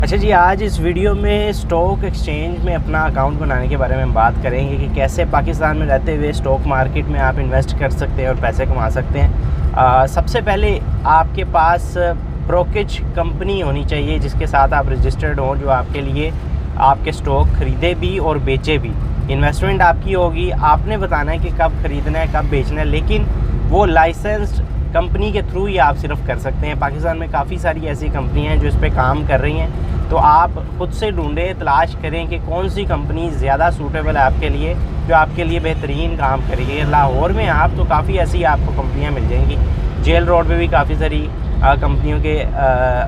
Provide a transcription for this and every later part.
अच्छा जी, आज इस वीडियो में स्टॉक एक्सचेंज में अपना अकाउंट बनाने के बारे में हम बात करेंगे कि कैसे पाकिस्तान में रहते हुए स्टॉक मार्केट में आप इन्वेस्ट कर सकते हैं और पैसे कमा सकते हैं। सबसे पहले आपके पास ब्रोकरेज कंपनी होनी चाहिए जिसके साथ आप रजिस्टर्ड हों, जो आपके लिए आपके स्टॉक ख़रीदे भी और बेचे भी। इन्वेस्टमेंट आपकी होगी, आपने बताना है कि कब ख़रीदना है कब बेचना है, लेकिन वो लाइसेंस्ड कंपनी के थ्रू ही आप सिर्फ कर सकते हैं। पाकिस्तान में काफ़ी सारी ऐसी कंपनियां हैं जो इस पे काम कर रही हैं, तो आप खुद से ढूंढें, तलाश करें कि कौन सी कंपनी ज़्यादा सूटेबल है आपके लिए, जो आपके लिए बेहतरीन काम करेगी। लाहौर में आप तो काफ़ी ऐसी आपको कंपनियां मिल जाएंगी। जेल रोड पे भी काफ़ी सारी कंपनियों के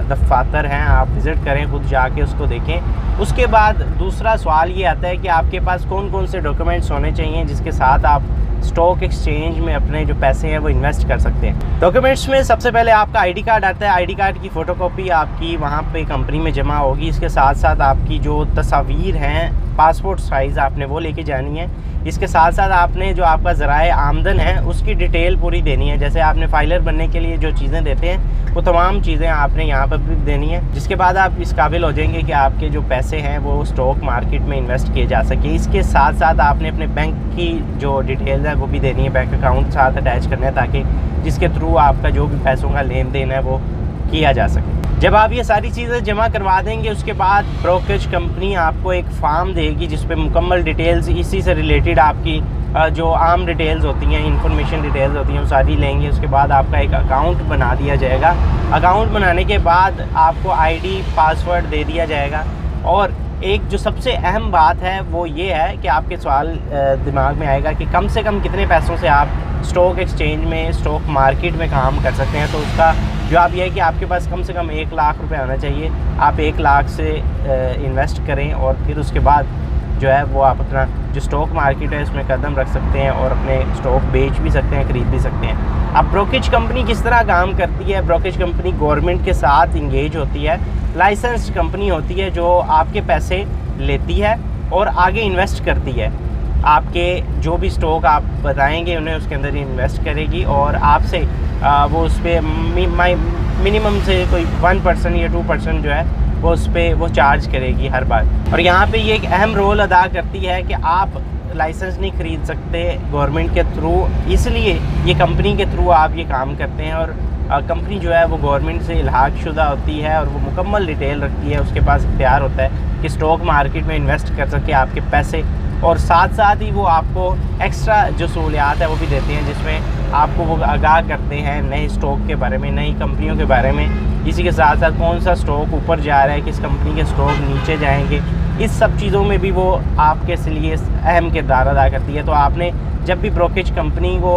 दफातर हैं, आप विज़िट करें, खुद जाके उसको देखें। उसके बाद दूसरा सवाल ये आता है कि आपके पास कौन कौन से डॉक्यूमेंट्स होने चाहिए जिसके साथ आप स्टॉक एक्सचेंज में अपने जो पैसे हैं वो इन्वेस्ट कर सकते हैं। डॉक्यूमेंट्स में सबसे पहले आपका आईडी कार्ड आता है। आईडी कार्ड की फ़ोटोकॉपी आपकी वहाँ पे कंपनी में जमा होगी। इसके साथ साथ आपकी जो तस्वीर हैं पासपोर्ट साइज़ आपने वो लेके जानी है। इसके साथ साथ आपने जो आपका ज़राए आमदन है उसकी डिटेल पूरी देनी है। जैसे आपने फाइलर बनने के लिए जो चीज़ें देते हैं वो तमाम चीज़ें आपने यहाँ पर भी देनी है, जिसके बाद आप इस काबिल हो जाएंगे कि आपके जो पैसे हैं वो स्टॉक मार्केट में इन्वेस्ट किए जा सके। इसके साथ साथ आपने अपने बैंक की जो डिटेल्स है वो भी देनी है, बैंक अकाउंट साथ अटैच करना है, ताकि जिसके थ्रू आपका जो भी पैसों का लेन देन है वो किया जा सके। जब आप ये सारी चीज़ें जमा करवा देंगे उसके बाद ब्रोकरेज कंपनी आपको एक फॉर्म देगी जिस पे मुकम्मल डिटेल्स इसी से रिलेटेड आपकी जो आम डिटेल्स होती हैं, इंफॉर्मेशन डिटेल्स होती हैं, वो सारी लेंगे। उसके बाद आपका एक अकाउंट बना दिया जाएगा। अकाउंट बनाने के बाद आपको आईडी पासवर्ड दे दिया जाएगा। और एक जो सबसे अहम बात है वो ये है कि आपके सवाल दिमाग में आएगा कि कम से कम कितने पैसों से आप स्टॉक एक्सचेंज में, स्टॉक मार्केट में काम कर सकते हैं। तो उसका जवाब यह है कि आपके पास कम से कम 1 लाख रुपए होना चाहिए। आप 1 लाख से इन्वेस्ट करें और फिर उसके बाद जो है वो आप अपना जो स्टॉक मार्केट है उसमें कदम रख सकते हैं और अपने स्टॉक बेच भी सकते हैं, ख़रीद भी सकते हैं। अब ब्रोकरेज कंपनी किस तरह काम करती है? ब्रोकरेज कंपनी गवर्नमेंट के साथ इंगेज होती है, लाइसेंस्ड कंपनी होती है जो आपके पैसे लेती है और आगे इन्वेस्ट करती है। आपके जो भी स्टॉक आप बताएंगे उन्हें उसके अंदर इन्वेस्ट करेगी और आपसे वो उस पर मिनिमम से कोई 1% या 2% जो है वो उस पर वो चार्ज करेगी हर बार। और यहाँ पे ये एक अहम रोल अदा करती है कि आप लाइसेंस नहीं ख़रीद सकते गवर्नमेंट के थ्रू, इसलिए ये कंपनी के थ्रू आप ये काम करते हैं। और कंपनी जो है वो गवर्नमेंट से इल्हाक शुदा होती है और वो मुकम्मल डिटेल रखती है। उसके पास इख्तियार होता है कि स्टॉक मार्केट में इन्वेस्ट कर सके आपके पैसे, और साथ साथ ही वो आपको एक्स्ट्रा जो सहूलियात है वो भी देते हैं, जिसमें आपको वो आगाह करते हैं नए स्टॉक के बारे में, नई कंपनियों के बारे में। इसी के साथ साथ कौन सा स्टॉक ऊपर जा रहा है, किस कंपनी के स्टॉक नीचे जाएंगे, इस सब चीज़ों में भी वो आपके लिए अहम किरदार अदा करती है। तो आपने जब भी ब्रोकरेज कंपनी को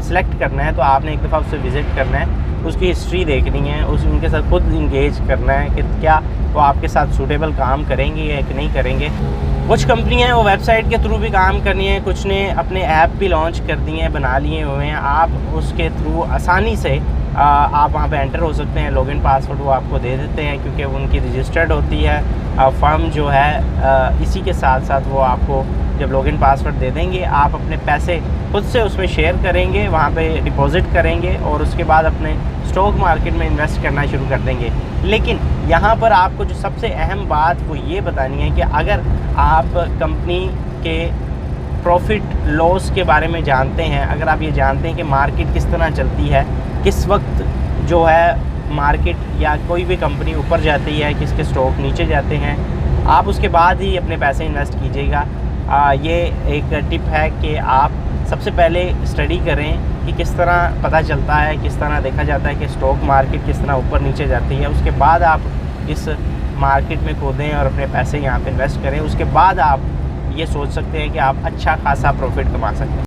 सिलेक्ट करना है तो आपने एक दफ़ा उससे विज़िट करना है, उसकी हिस्ट्री देखनी है, उनके साथ खुद इंगेज करना है कि क्या वो आपके साथ सूटेबल काम करेंगे या कि नहीं करेंगे। कुछ कंपनियां हैं वो वेबसाइट के थ्रू भी काम करनी है, कुछ ने अपने ऐप भी लॉन्च कर दिए हैं, बना लिए हुए हैं। आप उसके थ्रू आसानी से आप वहाँ पे एंटर हो सकते हैं। लॉगिन पासवर्ड वो आपको दे देते हैं क्योंकि उनकी रजिस्टर्ड होती है फर्म जो है। इसी के साथ साथ वो आपको जब लॉगिन पासवर्ड दे देंगे, आप अपने पैसे खुद से उसमें शेयर करेंगे, वहाँ पे डिपॉज़िट करेंगे और उसके बाद अपने स्टॉक मार्केट में इन्वेस्ट करना शुरू कर देंगे। लेकिन यहाँ पर आपको जो सबसे अहम बात वो ये बतानी है कि अगर आप कंपनी के प्रॉफिट लॉस के बारे में जानते हैं, अगर आप ये जानते हैं कि मार्केट किस तरह चलती है, किस वक्त जो है मार्केट या कोई भी कंपनी ऊपर जाती है, किसके स्टॉक नीचे जाते हैं, आप उसके बाद ही अपने पैसे इन्वेस्ट कीजिएगा। ये एक टिप है कि आप सबसे पहले स्टडी करें कि किस तरह पता चलता है, किस तरह देखा जाता है कि स्टॉक मार्केट किस तरह ऊपर नीचे जाती है। उसके बाद आप इस मार्केट में कूदें और अपने पैसे यहाँ पे इन्वेस्ट करें। उसके बाद आप ये सोच सकते हैं कि आप अच्छा खासा प्रॉफिट कमा सकते हैं।